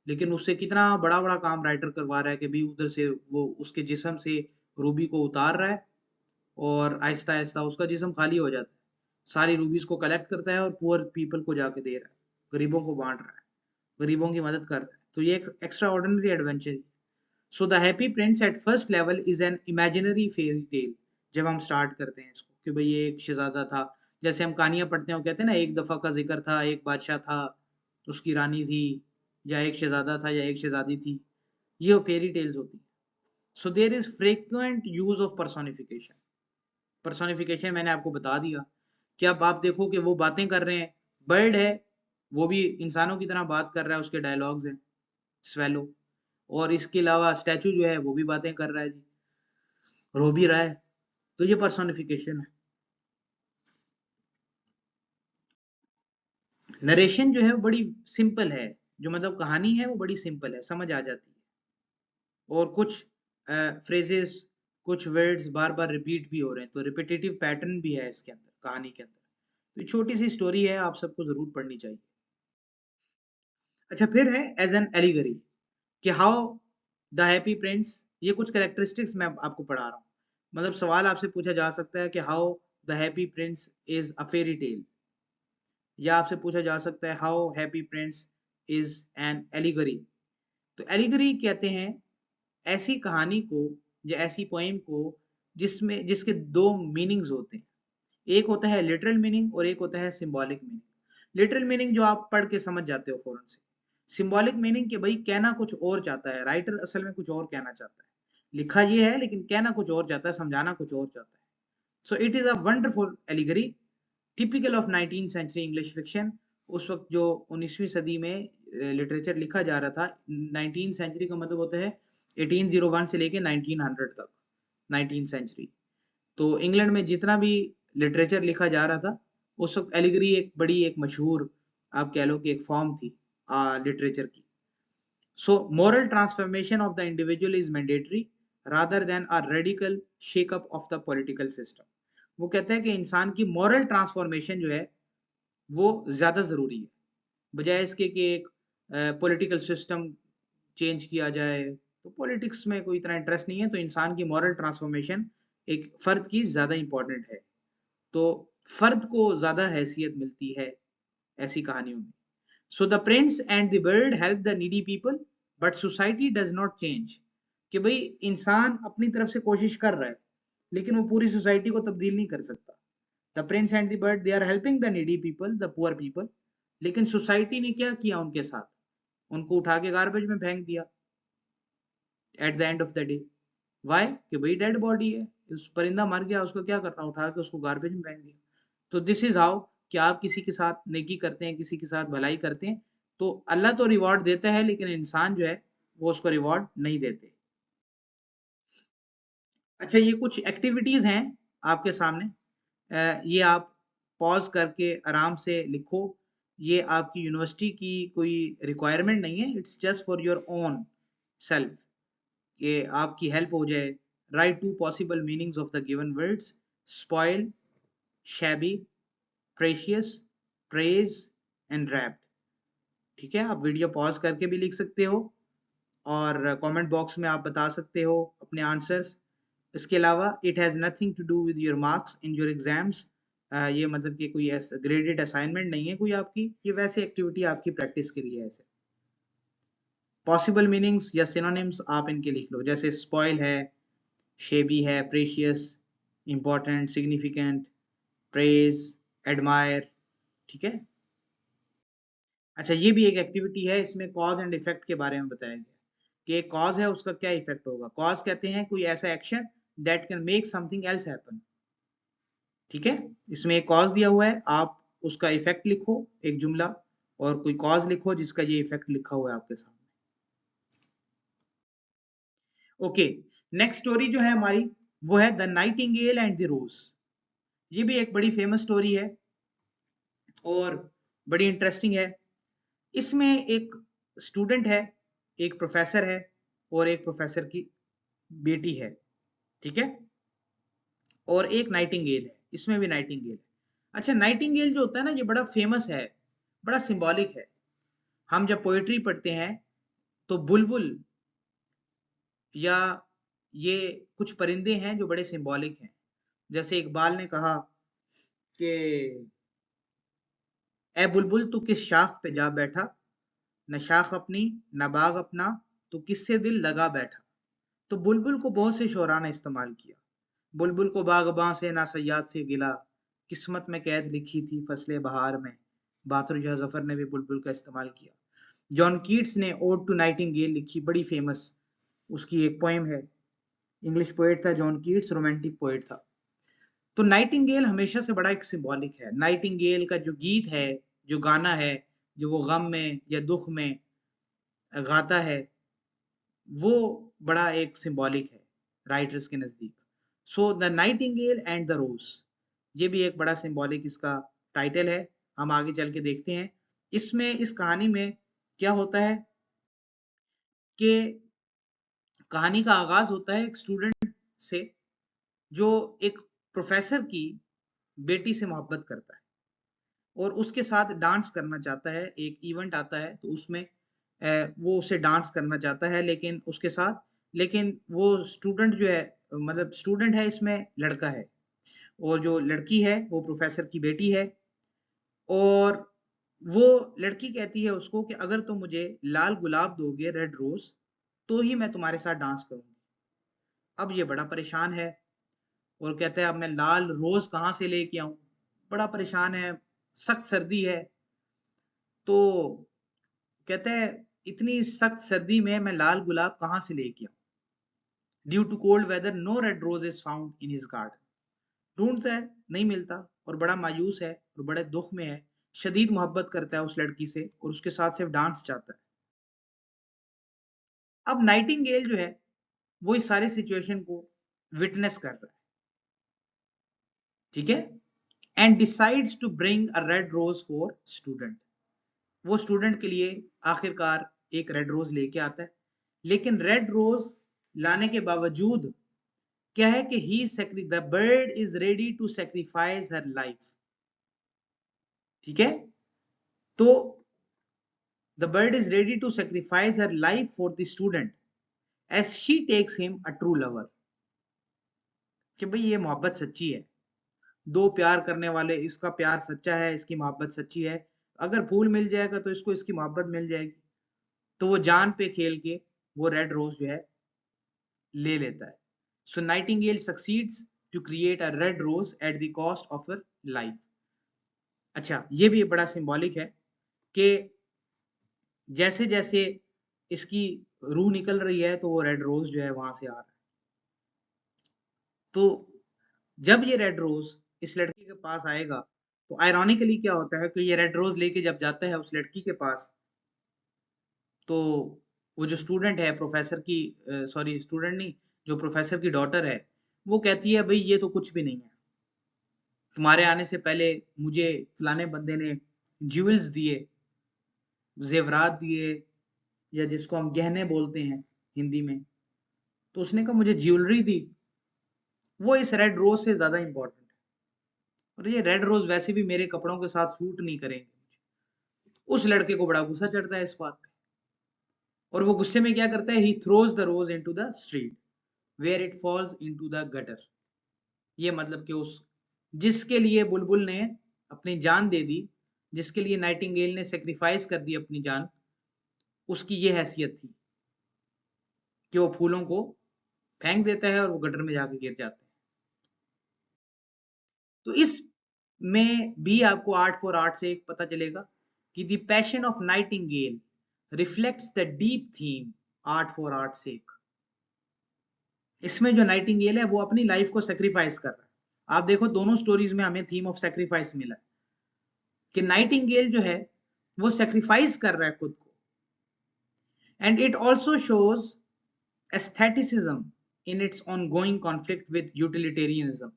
लेकिन उससे कितना बड़ा बड़ा काम राइटर करवा रहा है कि भी उधर से वो उसके जिस्म से रूबी को उतार रहा है, और आहिस्ता आहिस्ता उसका जिस्म खाली हो जाता है, सारी रूबीज को कलेक्ट करता है और पुअर पीपल को जाके दे रहा है, गरीबों को बांट रहा है, गरीबों की मदद कर रहा है। तो ये एक extra ordinary adventure. So the happy Prince at first level is an imaginary fairy tale. जब हम स्टार्ट करते हैं इसको कि भाई ये एक शहजादा था, जैसे हम कहानियां पढ़ते हैं वो कहते हैं ना, एक दफा का जिक्र था, एक बादशाह था, उसकी रानी थी, या एक शहजादा था या एक शहजादी थी, ये फेरी टेल्स होती है। So there is frequent use of personification. Personification मैंने आपको बता दिया कि अब आप देखो कि वो बातें कर रहे हैं, बर्ड है, वो भी इंसानों की तरह बात कर रहा है, उसके डायलॉग्स हैं, स्वेलो। और इसके अलावा स्टैचू जो है वो भी बातें कर रहा है जी, रो भी रहा है। तो ये पर्सोनिफिकेशन है। नरेशन जो है वो बड़ी सिंपल है, जो मतलब कहानी है वो बड़ी सिंपल है, समझ आ जाती है, और कुछ फ्रेजेस, कुछ वर्ड्स बार बार रिपीट भी हो रहे हैं, तो रिपीटेटिव पैटर्न भी है इसके अंदर, कहानी के अंदर। तो ये छोटी सी स्टोरी है, आप सबको जरूर पढ़नी चाहिए। अच्छा, फिर है एज एन एलिगरी, कि हाउ द हैप्पी प्रिंस, ये कुछ कैरेक्टरिस्टिक्स मैं आपको पढ़ा रहा हूँ। मतलब सवाल आपसे पूछा जा सकता है कि how the happy Prince is a fairy tale, या आपसे पूछा जा सकता है how happy Prince is an allegory. तो एलिगरी कहते हैं ऐसी कहानी को या ऐसी पोएम को जिसमें जिसके दो मीनिंग्स होते हैं। एक होता है लिटरल मीनिंग और एक होता है सिंबॉलिक मीनिंग। लिटरल मीनिंग जो आप पढ़ के समझ जाते हो फौरन से। सिंबॉलिक मीनिंग कि भाई कहना कुछ और चाहता है, राइटर असल में कुछ और कहना चाहता है, लिखा ये है लेकिन कहना कुछ और चाहता है, समझाना कुछ और चाहता है। So it is a wonderful allegory typical of 19th century English fiction. उस वक्त जो 19वीं सदी में लिटरेचर लिखा जा रहा था, 19th सेंचुरी का मतलब होता है 1801 से लेके 1900 तक, 19th सेंचुरी। तो इंग्लैंड में जितना भी लिटरेचर लिखा जा रहा था उस वक्त एलिगरी एक बड़ी, एक मशहूर, आप कह लो कि एक फॉर्म थी लिटरेचर की। सो moral transformation of the individual is mandatory rather than a radical shake up of the political system. वो कहता है कि इंसान की मॉरल ट्रांसफॉर्मेशन जो है वो ज्यादा जरूरी है, बजाय इसके कि एक पॉलिटिकल सिस्टम चेंज किया जाए। तो पॉलिटिक्स में कोई इतना इंटरेस्ट नहीं है, तो इंसान की मॉरल ट्रांसफॉर्मेशन एक फर्द की ज्यादा इंपॉर्टेंट है। तो फर्द को ज्यादा हैसियत मिलती है ऐसी कहानियों में। So the prince and the bird help the needy people but society does not change. कि भाई इंसान अपनी तरफ से कोशिश कर रहा है लेकिन वो पूरी सोसाइटी को तब्दील नहीं कर सकता। The prince and the bird they are helping the needy people, the poor people, लेकिन सोसाइटी ने क्या किया उनके साथ, उनको उठा के गार्बेज में फेंक दिया at the end of the day. Why? कि भाई डेड बॉडी है, उस परिंदा मर गया, उसको क्या करना, उठा के उसको गार्बेज में फेंक दिया। तो दिस इज हाउ कि आप किसी के साथ नेकी करते हैं, किसी के साथ भलाई करते हैं, तो अल्लाह तो रिवॉर्ड देता है लेकिन इंसान जो है वो उसको रिवॉर्ड नहीं देते। अच्छा, ये कुछ एक्टिविटीज हैं आपके सामने, ये आप पॉज करके आराम से लिखो। ये आपकी यूनिवर्सिटी की कोई रिक्वायरमेंट नहीं है, it's just for your own self, कि आपकी हेल्प हो जाए। Write two possible meanings of the given words: spoil, shabby, precious, praise and wrapped. ठीक है, आप वीडियो पॉज करके भी लिख सकते हो और कमेंट बॉक्स में आप बता सकते हो अपने आंसर्स। इसके अलावा it has nothing to do with your marks in your exams. ये मतलब कि कोई ग्रेडेड असाइनमेंट नहीं है कोई आपकी, ये वैसे एक्टिविटी आपकी प्रैक्टिस के लिए है। ऐसे पॉसिबल मीनिंग्स या सिनोनिम्स आप इनके लिख लो, जैसे स्पॉइल है, शेबी है, precious, important, significant, praise, admire. ठीक है। अच्छा, ये भी एक एक्टिविटी है, इसमें कॉज एंड इफेक्ट के बारे में बताया गया कि एक कॉज है उसका क्या इफेक्ट होगा। कॉज कहते हैं कोई ऐसा action that can make something else happen. ठीक है, इसमें एक कॉज दिया हुआ है, आप उसका इफेक्ट लिखो एक जुमला, और कोई कॉज लिखो जिसका ये इफेक्ट लिखा हुआ है आपके सामने। ओके, नेक्स्ट स्टोरी जो है हमारी वो है the nightingale and the rose. ये भी एक बड़ी फेमस स्टोरी है और बड़ी इंटरेस्टिंग है। इसमें एक स्टूडेंट है, एक प्रोफेसर है और एक प्रोफेसर की बेटी है। ठीक है, और एक नाइटिंगेल है, इसमें भी नाइटिंगेल है। अच्छा, नाइटिंगेल जो होता है ना, ये बड़ा फेमस है, बड़ा सिंबॉलिक है। हम जब पोएट्री पढ़ते हैं तो बुलबुल या ये कुछ परिंदे हैं जो बड़े सिंबॉलिक हैं। जैसे इकबाल ने कहा कि ए बुलबुल तू किस शाख पे जा बैठा, न शाख अपनी न बाग अपना, तू किससे दिल लगा बैठा। तो बुलबुल को बहुत से शोरा ने इस्तेमाल किया। बुलबुल को बागबां से ना सयाद से गिला, किस्मत में कैद लिखी थी फसले बहार में। बातुर शाह जफर ने भी बुलबुल का इस्तेमाल किया। जॉन कीट्स ने ओड टू नाइटिंगेल लिखी, बड़ी फेमस उसकी एक पोएम है। इंग्लिश पोएट था जॉन कीट्स, रोमांटिक पोएट था। तो नाइटिंगेल हमेशा से बड़ा एक सिंबॉलिक है। नाइटिंगेल का जो गीत है, जो गाना है, जो वो गम में या दुख में गाता है, वो बड़ा एक सिंबॉलिक है राइटर्स के नजदीक। So the nightingale and the rose, ये भी एक बड़ा सिंबॉलिक इसका टाइटल है। हम आगे चल के देखते हैं इसमें, इस कहानी में क्या होता है कि कहानी का आगाज होता है एक स्टूडेंट से जो एक प्रोफेसर की बेटी से मोहब्बत करता है और उसके साथ डांस करना चाहता है। एक इवेंट आता है तो उसमें वो उसे डांस करना चाहता है, लेकिन उसके साथ, लेकिन वो स्टूडेंट जो है, मतलब स्टूडेंट है इसमें लड़का है और जो लड़की है वो प्रोफेसर की बेटी है। और वो लड़की कहती है उसको कि अगर तुम मुझे लाल गुलाब दोगे, रेड रोज, तो ही मैं तुम्हारे साथ डांस करूंगी। अब ये बड़ा परेशान है और कहता है अब मैं लाल रोज कहाँ से लेके आऊं। बड़ा परेशान है, सख्त सर्दी है। तो कहता है इतनी सख्त सर्दी में मैं लाल गुलाब कहाँ से लेके आऊं। Due to cold weather no red rose is found in his garden. ढूंढता है, नहीं मिलता और बड़ा मायूस है और बड़े दुख में है। शदीद मोहब्बत करता है उस लड़की से और उसके साथ सिर्फ डांस चाहता है। अब नाइटिंगेल जो है वो इस सारे सिचुएशन को विटनेस कर रहा है, ठीक है, and decides to bring a red rose for student. वो स्टूडेंट के लिए आखिरकार एक रेड रोज लेके आता है, लेकिन रेड रोज लाने के बावजूद क्या है कि the bird is ready to sacrifice her life. ठीक है, तो the bird is ready to sacrifice her life for the student as she takes him a true lover. कि भाई ये मोहब्बत सच्ची है, दो प्यार करने वाले, इसका प्यार सच्चा है, इसकी मोहब्बत सच्ची है। अगर फूल मिल जाएगा तो इसको इसकी मोहब्बत मिल जाएगी। तो वो जान पे खेल के वो रेड रोज जो है ले लेता है। So nightingale succeeds to create a red rose at the cost of her life. अच्छा, ये भी बड़ा सिंबॉलिक है कि जैसे जैसे इसकी रूह निकल रही है तो वो रेड रोज जो है वहां से आ रहा है। तो जब ये रेड रोज इस लड़की के पास आएगा तो आयरॉनिकली क्या होता है कि ये रेड रोज लेके जब जाता है उस लड़की के पास, तो वो जो स्टूडेंट है प्रोफेसर की, सॉरी स्टूडेंट नहीं, जो प्रोफेसर की डॉटर है, वो कहती है भाई ये तो कुछ भी नहीं है, तुम्हारे आने से पहले मुझे फलाने बंदे ने ज्वेल्स दिए, जेवरात दिए, या जिसको हम गहने बोलते हैं हिंदी में, तो उसने कहा मुझे ज्वेलरी दी, वो इस रेड रोज से ज्यादा इंपॉर्टेंट है। और ये रेड रोज वैसे भी मेरे कपड़ों के साथ सूट नहीं करेंगे। उस लड़के को बड़ा गुस्सा चढ़ता है इस बात पे और वो गुस्से में क्या करता है, he throws the rose into the street wear it falls into the gutter. ये मतलब कि उस जिसके लिए बुलबुल ने अपनी जान दे दी, जिसके लिए नाइटिंगेल ने सेक्रीफाइस कर दी अपनी जान, उसकी ये हैसियत थी कि वो फूलों को फेंक देता है और वो गटर में जाके गिर जाते हैं। तो इस में भी आपको आर्ट फॉर आर्ट से एक पता चलेगा कि the passion of nightingale reflects the deep theme art for art sake. इसमें जो नाइटिंगेल है वो अपनी लाइफ को सेक्रीफाइस कर रहा है। आप देखो दोनों स्टोरीज में हमें थीम ऑफ सेक्रीफाइस मिला है कि नाइटिंगेल जो है वो सेक्रीफाइस कर रहा है खुद को। And it also shows aestheticism in its ongoing conflict with utilitarianism.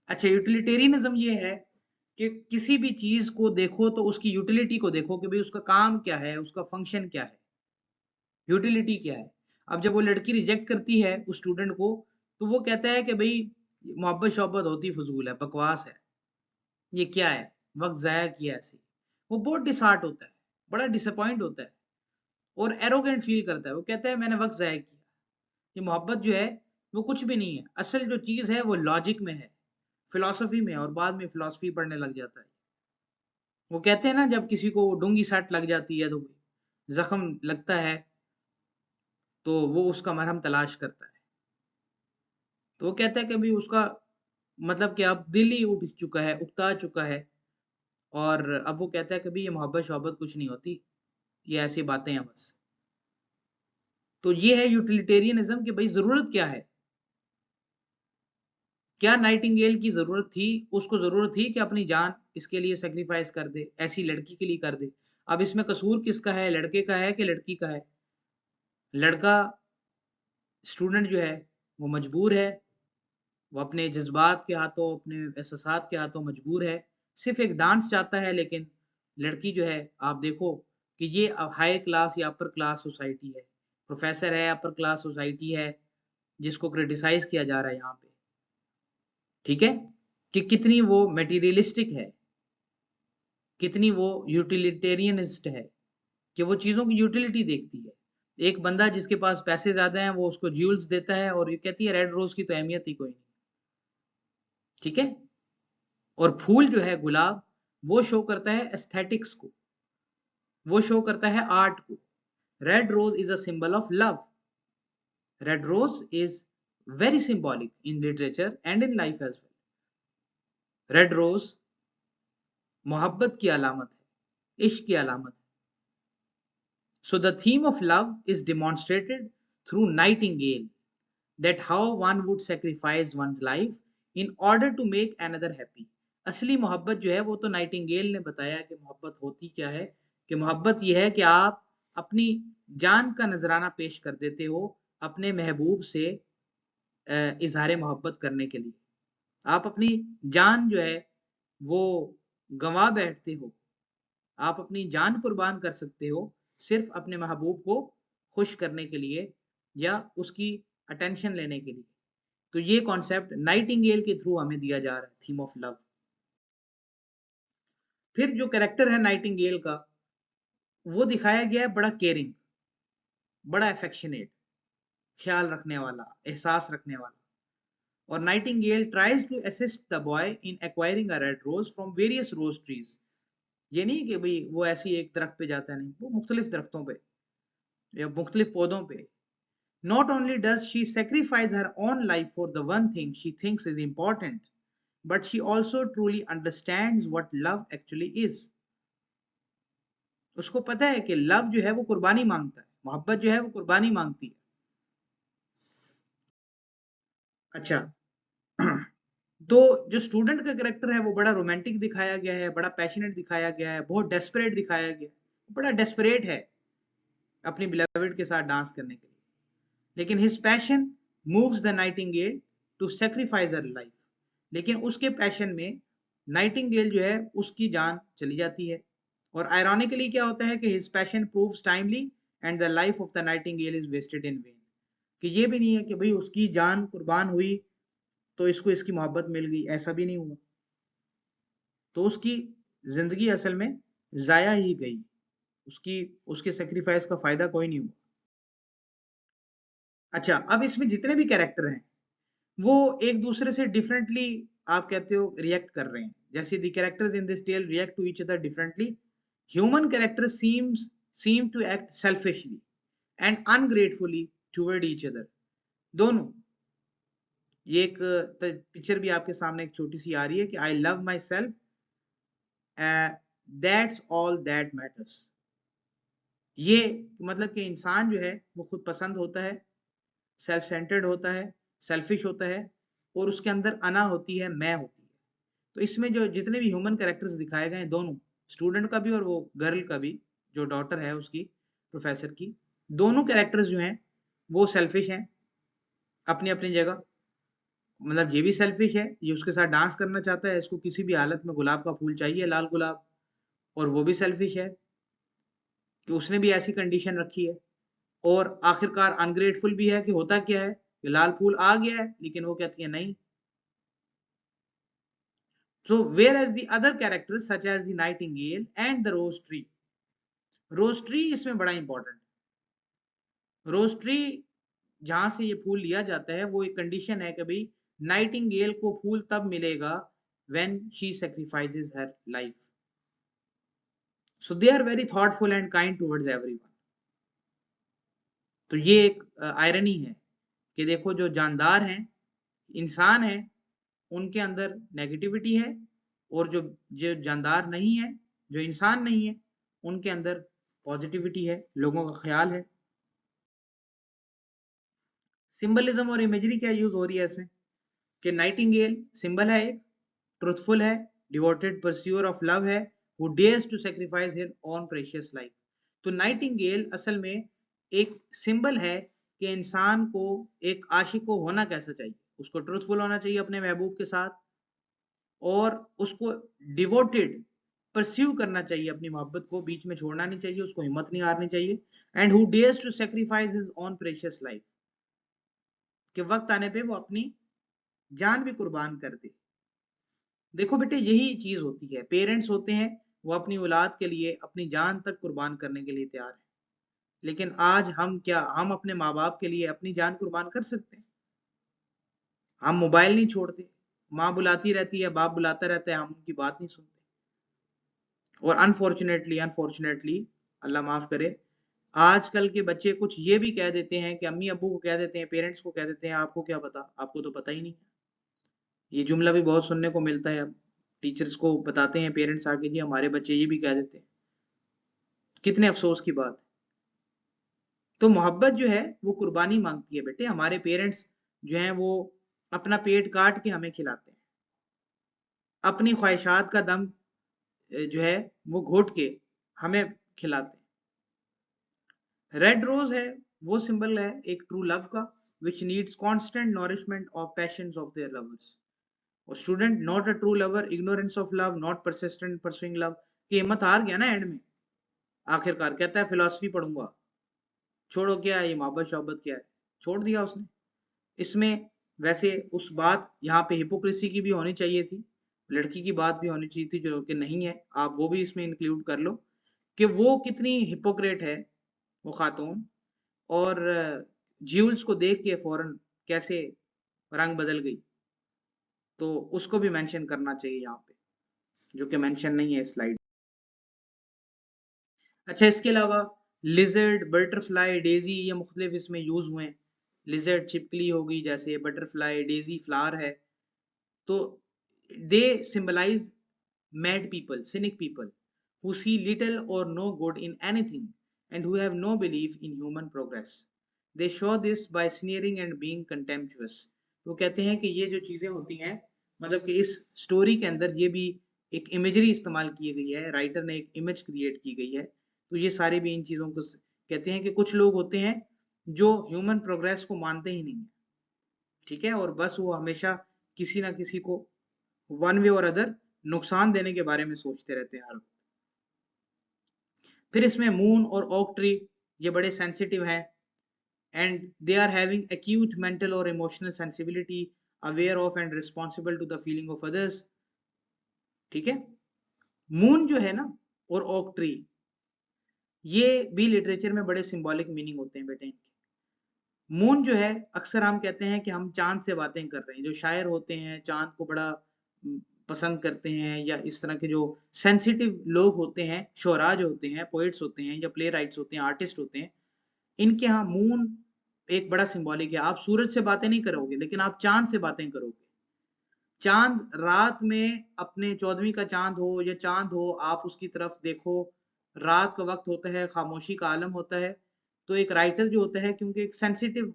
अच्छा, यूटिलिटेरियनिज्म ये है कि किसी भी चीज को देखो तो उसकी यूटिलिटी को देखो कि भाई उसका काम क्या है, उसका फंक्शन क्या है, यूटिलिटी क्या है। अब जब वो लड़की रिजेक्ट करती है उस स्टूडेंट को, तो वो कहता है कि भाई मोहब्बत शोहब्बत होती फजूल है, बकवास है, ये क्या है, वक्त जाया किया ऐसे। वो बहुत डिसहार्ट होता है, बड़ा डिसअपॉइंट होता है और एरोगेंट फील करता है। वो कहता है मैंने वक्त जाया किया, ये मोहब्बत जो है वो कुछ भी नहीं है, असल जो चीज है वो लॉजिक में है, फिलॉसफी में। और बाद में फिलॉसफी पढ़ने लग जाता है। वो कहते हैं ना जब किसी को डूंगी सट लग जाती है तो जख्म लगता है तो वो उसका मरहम तलाश करता है। तो वो कहता है कि भाई उसका मतलब कि अब दिल ही उठ चुका है, उकता चुका है। और अब वो कहता है कि भाई ये मोहब्बत शोहब्बत कुछ नहीं होती, ये ऐसी बातें हैं बस। तो ये है यूटिलिटेरियनिज्म कि भाई जरूरत क्या है। क्या नाइटिंगेल की जरूरत थी, उसको जरूरत थी कि अपनी जान इसके लिए सेक्रीफाइस कर दे, ऐसी लड़की के लिए कर दे। अब इसमें कसूर किसका है, लड़के का है कि लड़की का है। लड़का स्टूडेंट जो है वो मजबूर है, वो अपने जज्बात के हाथों, अपने एहसासात के हाथों मजबूर है, सिर्फ एक डांस चाहता है। लेकिन लड़की जो है आप देखो कि ये हाई क्लास या अपर क्लास सोसाइटी है, प्रोफेसर है, अपर क्लास सोसाइटी है, जिसको क्रिटिसाइज किया जा रहा है यहाँ पे, ठीक है, कि कितनी वो मटेरियलिस्टिक है, कितनी वो यूटिलिटेरियनिस्ट है, कि वो चीजों की यूटिलिटी देखती है। एक बंदा जिसके पास पैसे ज्यादा हैं वो उसको ज्यूल्स देता है और ये कहती है रेड रोज की तो अहमियत ही कोई नहीं, ठीक है। और फूल जो है गुलाब, वो शो करता है एस्थेटिक्स को, वो शो करता है आर्ट को। Red rose is a symbol of love. Red rose is very symbolic in literature and in life as well. Red rose मोहब्बत की अलामत है, इश्क की अलामत है। So the theme of love is demonstrated through Nightingale, that how one would sacrifice one's life in order to make another happy. असली मोहब्बत जो है वो तो नाइटिंगेल ने बताया कि मोहब्बत होती क्या है, कि मोहब्बत यह है कि आप अपनी जान का नजराना पेश कर देते हो अपने महबूब से इजहार मोहब्बत करने के लिए। आप अपनी जान जो है वो गंवा बैठते हो, आप अपनी जान कुर्बान कर सकते हो सिर्फ अपने महबूब को खुश करने के लिए या उसकी अटेंशन लेने के लिए। तो ये कॉन्सेप्ट नाइटिंगेल के थ्रू हमें दिया जा रहा है, थीम ऑफ लव। फिर जो कैरेक्टर है नाइटिंगेल का, वो दिखाया गया है बड़ा केयरिंग, बड़ा एफेक्शनेट, ख्याल रखने वाला, एहसास रखने वाला। और nightingale tries to assist the boy in acquiring a red rose from various rose trees. ये नहीं कि भाई वो ऐसी एक दरख्त पे जाता नहीं, वो मुख्तलिफ दरख्तों पे या मुख्तलिफ पौधों पे। Not only does she sacrifice her own life for the one thing she thinks is important, but she also truly understands what love actually is. उसको पता है कि लव जो है वो कुर्बानी मांगता है, मोहब्बत जो है वो कुर्बानी मांगती है। अच्छा, तो जो स्टूडेंट का कैरेक्टर है वो बड़ा रोमांटिक दिखाया गया है, बड़ा पैशनेट दिखाया गया है, बहुत डेस्परेट दिखाया गया है, बड़ा डेस्परेट है अपनी बिलवेड के साथ डांस करने के लिए। लेकिन his passion moves the nightingale to sacrifice her life. लेकिन उसके पैशन में नाइटिंगेल जो है उसकी जान चली जाती है। और आयरॉनिकली क्या होता है कि his passion proves timely and the life of the nightingale is wasted in vain. कि ये भी नहीं है कि भाई उसकी जान कुर्बान हुई तो इसको इसकी मोहब्बत मिल गई, ऐसा भी नहीं हुआ। तो उसकी जिंदगी असल में जाया ही गई, उसकी उसके सेक्रीफाइस का फायदा कोई नहीं हुआ। अच्छा, अब इसमें जितने भी कैरेक्टर हैं वो एक दूसरे से डिफरेंटली, आप कहते हो, रिएक्ट कर रहे हैं। जैसे the characters in this tale react to each other differently. Human character seem to act selfishly and ungratefully toward each other. दोनों, ये एक पिक्चर भी आपके सामने एक छोटी सी आ रही है कि I love my self, that's all that matters. ये मतलब कि इंसान जो है वो खुद पसंद होता है, सेल्फ सेंटर्ड होता है, सेल्फिश होता है, और उसके अंदर अना होती है, मैं होती है। तो इसमें जो जितने भी ह्यूमन कैरेक्टर्स दिखाए गए हैं, दोनों, स्टूडेंट का भी और वो गर्ल का भी, जो डॉटर है उसकी, प्रोफेसर की, दोनों कैरेक्टर्स जो हैं वो सेल्फिश हैं अपनी अपनी जगह। मतलब ये भी सेल्फिश है, ये उसके साथ डांस करना चाहता है, इसको किसी भी हालत में गुलाब का फूल चाहिए, लाल गुलाब। और वो भी सेल्फिश है कि उसने भी ऐसी कंडीशन रखी है। और आखिरकार अनग्रेटफुल भी है कि होता क्या है कि लाल फूल आ गया है लेकिन वो कहती है नहीं। So whereas the other characters such as the nightingale and the rose tree इसमें बड़ा इंपॉर्टेंट। रोज ट्री जहां से ये फूल लिया जाता है वो एक कंडीशन है कि भाई नाइटिंगेल को फूल तब मिलेगा when she sacrifices her life. So they are very thoughtful and kind towards everyone. तो ये एक आयरनी है कि देखो जो जानदार हैं, इंसान हैं, उनके अंदर नेगेटिविटी है, और जो जो जानदार नहीं है, जो इंसान नहीं है, उनके अंदर पॉजिटिविटी है, लोगों का ख्याल है। सिंबलिज्म और इमेजरी क्या यूज हो रही है इसमें कि नाइटिंगेल सिंबल है, एक ट्रुथफुल है, डिवोटेड परस्यूअर ऑफ लव है, who dares to sacrifice his own precious life. तो नाइटिंगेल असल में एक सिंबल है कि इंसान को, एक आशिक को होना कैसा चाहिए। उसको ट्रुथफुल होना चाहिए अपने महबूब के साथ, और उसको डिवोटेड परस्यू करना चाहिए अपनी मोहब्बत को, बीच में छोड़ना नहीं चाहिए, उसको हिम्मत नहीं हारनी चाहिए। And who dares to sacrifice his own precious life, कि वक्त आने पे वो अपनी जान भी कुर्बान कर दे। देखो बेटे, यही चीज होती है, पेरेंट्स होते हैं वो अपनी औलाद के लिए अपनी जान तक कुर्बान करने के लिए तैयार है। लेकिन आज हम क्या, हम अपने माँ बाप के लिए अपनी जान कुर्बान कर सकते हैं? हम मोबाइल नहीं छोड़ते, माँ बुलाती रहती है, बाप बुलाता रहता है, हम उनकी बात नहीं सुनते। और अनफॉर्चुनेटली अनफॉर्चुनेटली अल्लाह माफ करे, आजकल के बच्चे कुछ ये भी कह देते हैं कि अम्मी अब्बू को कह देते हैं, पेरेंट्स को कह देते हैं, आपको क्या पता, आपको तो पता ही नहीं। ये जुमला भी बहुत सुनने को मिलता है। अब टीचर्स को बताते हैं पेरेंट्स आके, जी हमारे बच्चे ये भी कह देते हैं। कितने अफसोस की बात है। तो मोहब्बत जो है वो कुर्बानी मांगती है बेटे। हमारे पेरेंट्स जो हैं वो अपना पेट काट के हमें खिलाते हैं, अपनी ख्वाहिशात का दम जो है वो घोट के हमें खिलाते हैं। रेड रोज है वो सिंबल है एक ट्रू लव का, which needs constant nourishment of passions of their lovers. और student, not a true lover, ignorance of love, not persistent pursuing love. कि हिम्मत हार गया ना एंड में, आखिरकार कहता है फिलॉसफी पढ़ूंगा, छोड़ो क्या है ये मोहब्बत शोहब्बत क्या है, छोड़ दिया उसने। इसमें वैसे उस बात यहाँ पे हिपोक्रेसी की भी होनी चाहिए थी, लड़की की बात भी होनी चाहिए थी, जो कि नहीं है, आप वो भी इसमें इंक्लूड कर लो कि वो कितनी हिपोक्रेट है वो खातून, और ज्यूल्स को देख के फौरन कैसे रंग बदल गई, तो उसको भी मेंशन करना चाहिए यहाँ पे, जो कि मेंशन नहीं है स्लाइड। अच्छा, इसके अलावा लिजर्ड, बटरफ्लाई, डेजी, ये मुख्तलिफ इसमें यूज हुए हैं। लिजर्ड छिपकली होगी, जैसे बटरफ्लाई, डेजी फ्लावर है। तो दे symbolize mad people, cynic people who see little or no good in anything and who have no belief in human progress. They show this by sneering and being contemptuous. वो कहते हैं कि ये जो चीजें होती हैं, मतलब कि इस स्टोरी के अंदर ये भी एक इमेजरी इस्तेमाल की गई है, राइटर ने एक इमेज क्रिएट की गई है, तो ये सारी भी इन चीजों को कहते हैं कि कुछ लोग होते हैं जो ह्यूमन प्रोग्रेस को मानते ही नहीं, ठीक है, और बस वो हमेशा किसी ना किसी को वन वे और अदर नुकसान देने के बारे में सोचते रहते हैं हर वक्त। फिर इसमें मून और ओक ट्री, ये बड़े सेंसिटिव हैं, and they are having acute mental और emotional sensibility, aware of and responsible to the feeling of others. ठीक है, मून जो है ना और ओक ट्री, ये भी लिटरेचर में बड़े सिंबॉलिक मीनिंग होते हैं बेटे इनके। मून जो है, अक्सर हम कहते हैं कि हम चांद से बातें कर रहे हैं, जो शायर होते हैं चांद को बड़ा पसंद करते हैं, या इस तरह के जो सेंसिटिव लोग होते हैं, शोराज होते हैं, पोइट्स होते हैं, या प्ले राइट्स होते हैं, आर्टिस्ट होते हैं, इनके यहाँ मून एक बड़ा सिंबॉलिक है। आप सूरज से बातें नहीं करोगे, लेकिन आप चांद से बातें करोगे। चांद रात में, अपने 14वीं का चांद हो या चांद हो, आप उसकी तरफ देखो, रात का वक्त होता है, खामोशी का आलम होता है, तो एक राइटर जो होता है, क्योंकि एक सेंसिटिव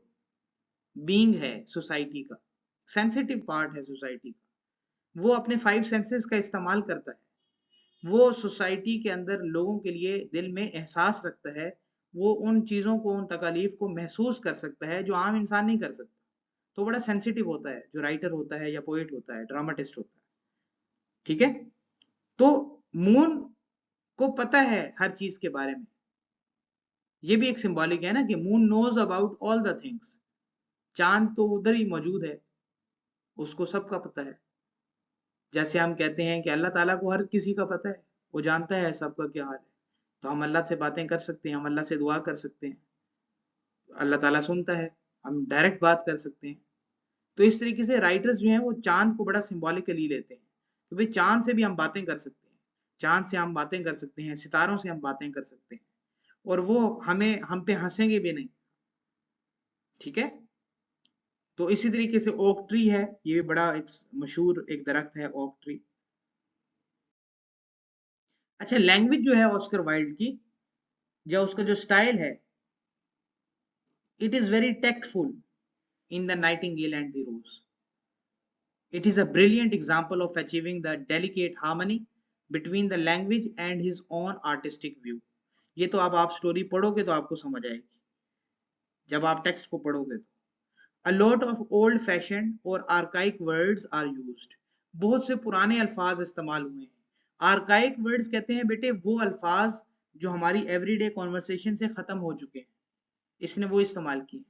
बीइंग है सोसाइटी का, सेंसिटिव पार्ट है सोसाइटी का, वो अपने 5 सेंसेस का इस्तेमाल करता है, वो सोसाइटी के अंदर लोगों के लिए दिल में एहसास रखता है, वो उन चीजों को, उन तकालीफ को महसूस कर सकता है जो आम इंसान नहीं कर सकता। तो बड़ा सेंसिटिव होता है जो राइटर होता है, या पोएट होता है, ड्रामाटिस्ट होता है। ठीक है, तो मून को पता है हर चीज के बारे में। ये भी एक सिंबॉलिक है ना, कि moon knows about all the things. चांद तो उधर ही मौजूद है, उसको सबका पता है। जैसे हम कहते हैं कि अल्लाह ताला को हर किसी का पता है, वो जानता है सबका क्या हाल है, तो हम अल्लाह से बातें कर सकते हैं, हम अल्लाह से दुआ कर सकते हैं, अल्लाह ताला सुनता है, हम डायरेक्ट बात कर सकते हैं। तो इस तरीके से राइटर्स जो हैं वो चांद को बड़ा सिंबॉलिकली लेते हैं, कि भाई चांद से भी हम बातें कर सकते हैं, चांद से हम बातें कर सकते हैं, सितारों से हम बातें कर सकते हैं, और वो हमें, हम पे हंसेंगे भी नहीं। ठीक है, तो इसी तरीके से ओक ट्री है, ये भी बड़ा एक मशहूर एक दरख्त है ओक ट्री। अच्छा, लैंग्वेज जो है ऑस्कर वाइल्ड की, या उसका जो स्टाइल है, it is very tactful in the nightingale and the rose. It is a brilliant example of achieving the delicate harmony between the language and his own artistic view. ये तो अब आप story पढ़ोगे तो आपको समझ आएगी, जब आप टेक्स्ट को पढ़ोगे तो। A lot of old fashioned और archaic words are used. बहुत से पुराने अल्फाज इस्तेमाल हुए हैं, आर्काइक वर्ड्स कहते हैं बेटे वो अल्फाज जो हमारी एवरीडे कॉन्वर्सेशन से खत्म हो चुके हैं, इसने वो इस्तेमाल किए।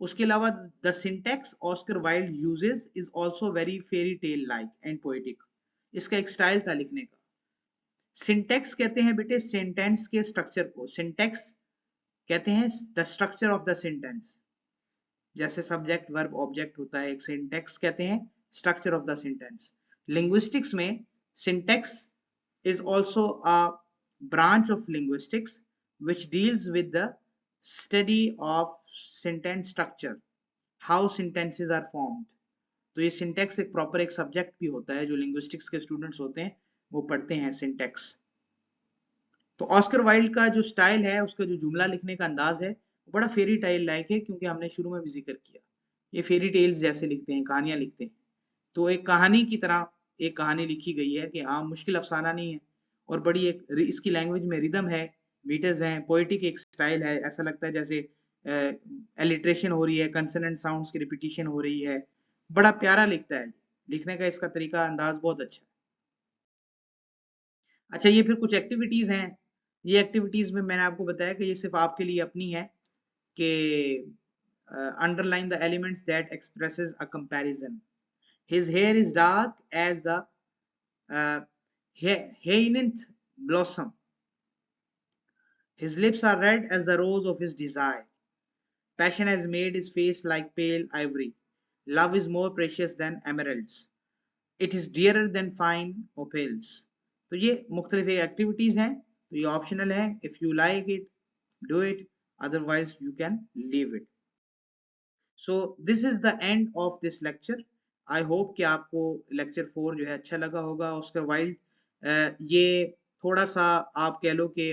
उसके अलावा the syntax Oscar Wilde uses is also very fairy tale like and poetic. इसका एक स्टाइल था लिखने का। सिंटेक्स कहते हैं बेटे सेंटेंस के स्ट्रक्चर को, सिंटेक्स कहते हैं the structure of the sentence. जैसे सब्जेक्ट वर्ब ऑब्जेक्ट होता है, एक सिंटेक्स कहते हैं structure of the sentence. Linguistics में syntax is also a branch of linguistics which deals with the study of sentence structure, how sentences are formed। तो ये syntax एक प्रॉपर एक सब्जेक्ट भी होता है जो लिंग्विस्टिक्स के स्टूडेंट्स होते हैं वो पढ़ते हैं सिंटेक्स। तो ऑस्कर वाइल्ड का जो स्टाइल है, उसका जो जुमला लिखने का अंदाज है बड़ा फेरी टेल लाइक है, क्योंकि हमने शुरू में भी जिक्र किया ये फेरी टेल्स जैसे लिखते हैं, कहानियां लिखते हैं। तो एक कहानी की तरह एक कहानी लिखी गई है कि आम मुश्किल अफसाना नहीं है, और बड़ी एक इसकी लैंग्वेज में रिदम है, बीटर्स हैं, पोएटिक एक स्टाइल है। ऐसा लगता है जैसे एलिट्रेशन हो रही है, कंसोनेंट साउंड्स की रिपीटिशन हो रही है। बड़ा प्यारा लिखता है, लिखने का इसका तरीका अंदाज बहुत अच्छा है। अच्छा, ये फिर कुछ एक्टिविटीज हैं। ये एक्टिविटीज में मैंने आपको बताया कि ये सिर्फ आपके लिए अपनी है कि underline the elements that expresses a comparison. His hair is dark as the hyacinth blossom. His lips are red as the rose of his desire. Passion has made his face like pale ivory. Love is more precious than emeralds. It is dearer than fine opals. तो ये मुख्तलिफ activities हैं, तो ये optional है। If you like it do it, otherwise you can leave it. So this is the end of this lecture. I hope कि आपको lecture 4 जो है अच्छा लगा होगा। ऑस्कर वाइल्ड ये थोड़ा सा आप कह लो कि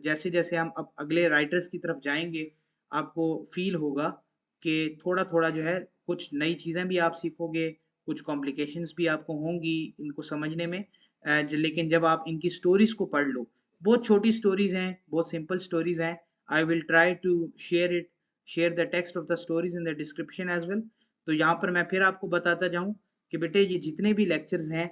जैसे जैसे हम अब अगले राइटर्स की तरफ जाएंगे आपको फील होगा कि थोड़ा थोड़ा जो है कुछ नई चीज़ें भी आप सीखोगे, कुछ कॉम्प्लिकेशंस भी आपको होंगी इनको समझने में। लेकिन जब आप इनकी स्टोरीज को पढ़ लो, बहुत छोटी स्टोरीज हैं, बहुत सिंपल स्टोरीज हैं। I will try to share the text of the stories in the description as well. तो यहाँ पर मैं फिर आपको बताता जाऊं कि बेटे ये जितने भी लेक्चर्स हैं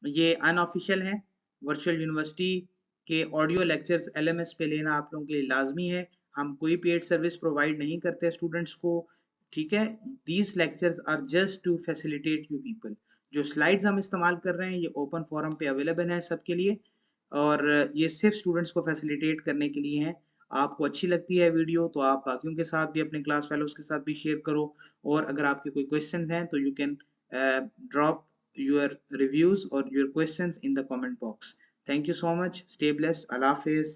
ये अनऑफिशियल हैं। वर्चुअल यूनिवर्सिटी के ऑडियो लेक्चर्स LMS पे लेना आप लोगों के लिए लाजमी है। हम कोई पेड सर्विस प्रोवाइड नहीं करते स्टूडेंट्स को, ठीक है। These lectures are just to facilitate you people. जो स्लाइड्स हम इस्तेमाल कर रहे हैं ये ओपन फोरम पे अवेलेबल है सबके लिए, और ये सिर्फ स्टूडेंट्स को फैसिलिटेट करने के लिए हैं। आपको अच्छी लगती है वीडियो तो आप बाकियों के साथ भी, अपने क्लास फेलोज के साथ भी शेयर करो। और अगर आपके कोई क्वेश्चन हैं तो you can drop your reviews or your questions in the comment box. Thank you so much. Stay blessed. Allah Hafiz.